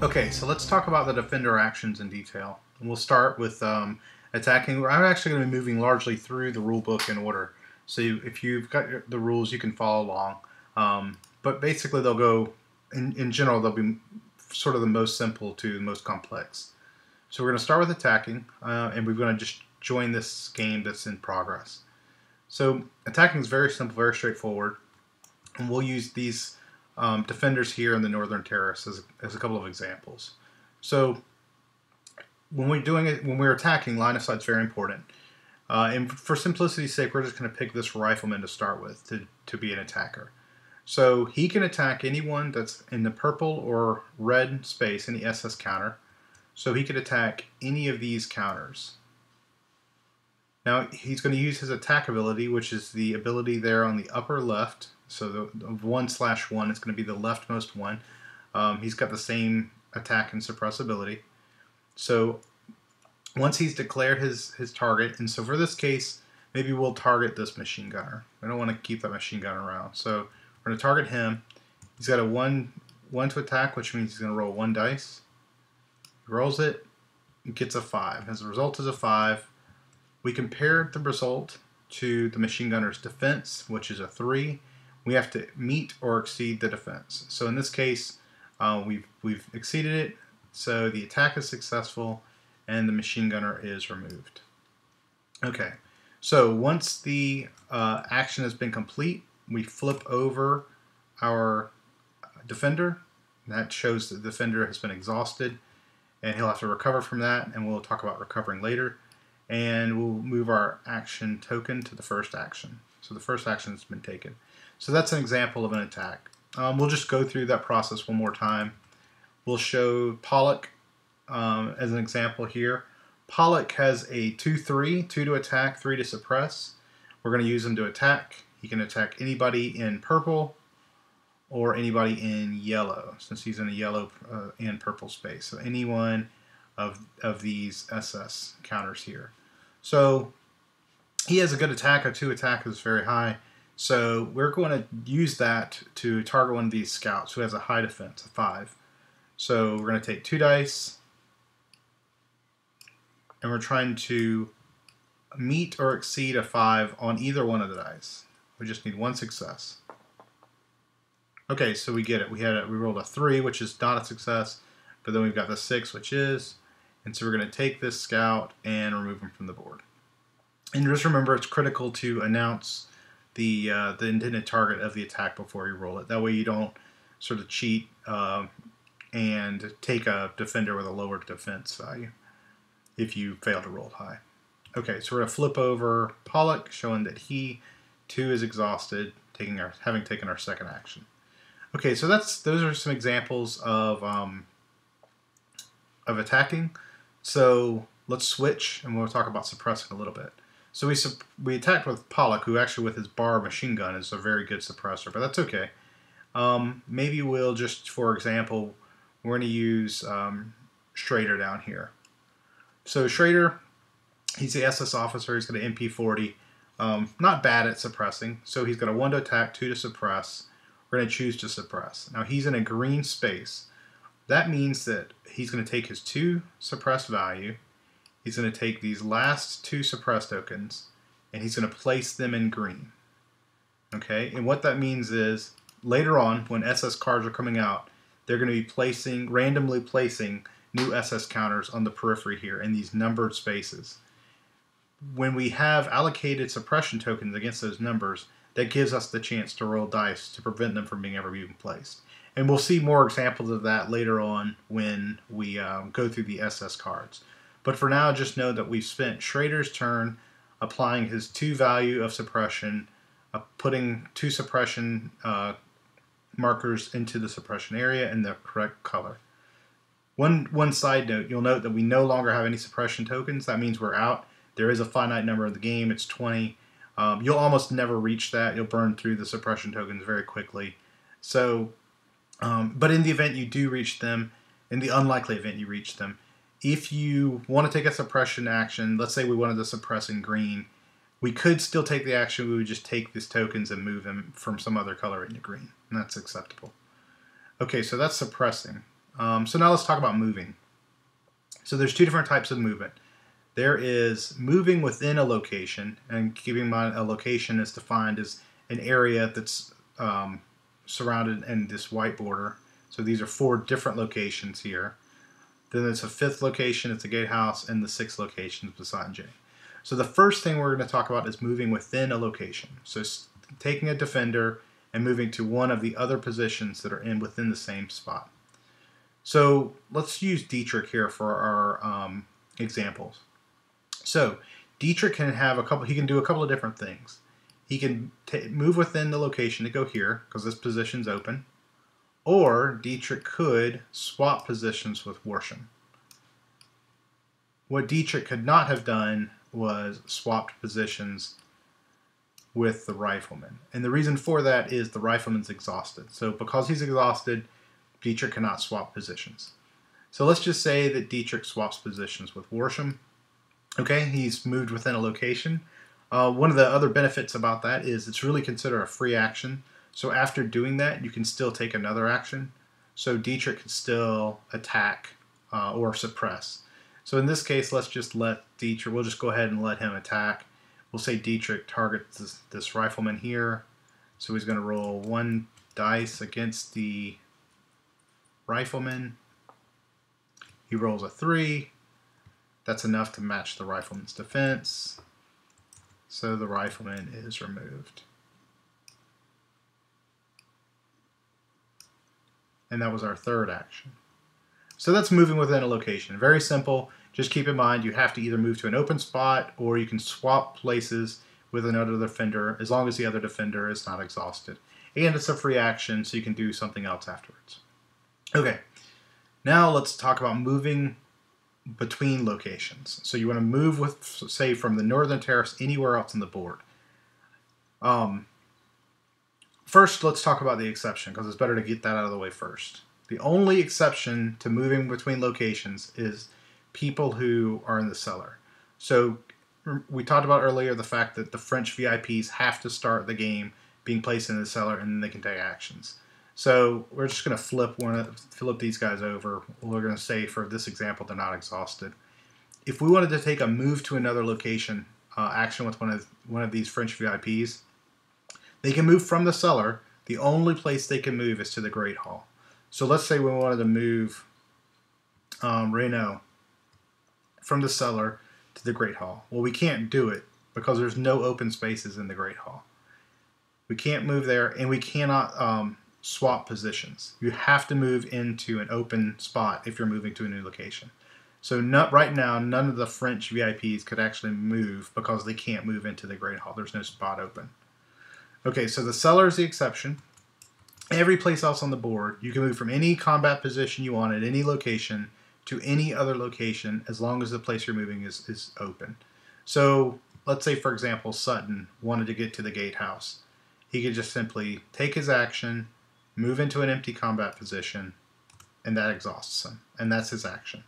Okay, so let's talk about the defender actions in detail. And we'll start with attacking. I'm actually going to be moving largely through the rule book in order. So if you've got the rules, you can follow along. But basically, they'll go, in general, they'll be sort of the most simple to the most complex. So we're going to start with attacking, and we're going to just join this game that's in progress. So attacking is very simple, very straightforward. And we'll use these defenders here in the Northern Terrace as a couple of examples. So when we're attacking, line of sight is very important. And for simplicity's sake, we're just going to pick this rifleman to start with to be an attacker. So he can attack anyone that's in the purple or red space in the SS counter. So he could attack any of these counters. Now he's going to use his attack ability, which is the ability there on the upper left. So the 1/1 is going to be the leftmost one. He's got the same attack and suppress ability. So once he's declared his target, and so for this case, maybe we'll target this machine gunner. I don't want to keep that machine gunner around. So we're going to target him. He's got a 1 to attack, which means he's going to roll 1 dice. He rolls it and gets a 5. As a result is a 5. We compared the result to the machine gunner's defense, which is a 3. We have to meet or exceed the defense. So in this case, we've exceeded it. So the attack is successful, and the machine gunner is removed. Okay. So once the action has been complete, we flip over our defender. That shows that the defender has been exhausted, and he'll have to recover from that. And we'll talk about recovering later. And we'll move our action token to the first action. So the first action has been taken. So that's an example of an attack. We'll just go through that process one more time. We'll show Pollock as an example here. Pollock has a 2/3, 2 to attack, 3 to suppress. We're going to use him to attack. He can attack anybody in purple or anybody in yellow, since he's in a yellow and purple space. So anyone of these SS counters here. So he has a good attack. A 2 attack is very high. So we're going to use that to target one of these scouts who has a high defense, a 5. So we're going to take 2 dice, and we're trying to meet or exceed a 5 on either one of the dice. We just need 1 success. Okay, so we get it. We rolled a 3, which is not a success, but then we've got the 6, which is, and so we're going to take this scout and remove him from the board. And just remember, it's critical to announce the intended target of the attack before you roll it. That way you don't sort of cheat and take a defender with a lower defense value if you fail to roll high. Okay, so we're going to flip over Pollock, showing that he too is exhausted, having taken our second action. Okay, so those are some examples of attacking. So let's switch, and we'll talk about suppressing a little bit. So we attacked with Pollock, who actually with his bar machine gun is a very good suppressor, but that's okay. Maybe we'll just, for example, we're going to use Schrader down here. So Schrader, he's the SS officer. He's got an MP40. Not bad at suppressing. So he's got a 1 to attack, 2 to suppress. We're going to choose to suppress. Now he's in a green space. That means that he's going to take his 2 suppressed value. He's going to take these last 2 suppress tokens, and he's going to place them in green. Okay, and what that means is later on, when SS cards are coming out, they're going to be randomly placing new SS counters on the periphery here in these numbered spaces. When we have allocated suppression tokens against those numbers, that gives us the chance to roll dice to prevent them from being ever being placed. And we'll see more examples of that later on when we go through the SS cards. But for now, just know that we've spent Schrader's turn applying his 2 value of suppression, putting 2 suppression markers into the suppression area in the correct color. One side note, you'll note that we no longer have any suppression tokens. That means we're out. There is a finite number in the game. It's 20. You'll almost never reach that. You'll burn through the suppression tokens very quickly. So, but in the event you do reach them, in the unlikely event you reach them, if you want to take a suppression action, let's say we wanted to suppress in green, we could still take the action. We would just take these tokens and move them from some other color into green, and that's acceptable. Okay, so that's suppressing. So now let's talk about moving. So there's two different types of movement. There is moving within a location, and keeping in mind a location is defined as an area that's surrounded in this white border. So these are 4 different locations here. Then there's a 5th location, it's the gatehouse, and the 6th location is beside J. So the first thing we're going to talk about is moving within a location. So taking a defender and moving to one of the other positions that are within the same spot. So let's use Dietrich here for our examples. So Dietrich can have he can do a couple of different things. He can move within the location to go here because this position's open, or Dietrich could swap positions with Worsham. What Dietrich could not have done was swapped positions with the rifleman. And the reason for that is the rifleman's exhausted. So because he's exhausted, Dietrich cannot swap positions. So let's just say that Dietrich swaps positions with Worsham. Okay, he's moved within a location. One of the other benefits about that is it's really considered a free action. So after doing that, you can still take another action. So Dietrich can still attack or suppress. So in this case, let's just let Dietrich, we'll just go ahead and let him attack. We'll say Dietrich targets this rifleman here. So he's going to roll 1 dice against the rifleman. He rolls a 3. That's enough to match the rifleman's defense. So the rifleman is removed. And that was our 3rd action. So that's moving within a location. Very simple. Just keep in mind you have to either move to an open spot or you can swap places with another defender as long as the other defender is not exhausted. And it's a free action, so you can do something else afterwards. Okay, now let's talk about moving between locations. So you want to move with, say, from the northern terrace anywhere else on the board. First, let's talk about the exception because it's better to get that out of the way first. The only exception to moving between locations is people who are in the cellar. So we talked about earlier the fact that the French VIPs have to start the game being placed in the cellar and then they can take actions. So we're just going to flip these guys over. We're going to say for this example they're not exhausted. If we wanted to take a move to another location action with one of these French VIPs, they can move from the cellar. The only place they can move is to the Great Hall. So let's say we wanted to move Renault from the cellar to the Great Hall. Well, we can't do it because there's no open spaces in the Great Hall. We can't move there, and we cannot swap positions. You have to move into an open spot if you're moving to a new location. So right now, none of the French VIPs could actually move because they can't move into the Great Hall. There's no spot open. Okay, so the cellar is the exception. Every place else on the board, you can move from any combat position you want at any location to any other location as long as the place you're moving is open. So let's say, for example, Sutton wanted to get to the gatehouse. He could just simply take his action, move into an empty combat position, and that exhausts him. And that's his action.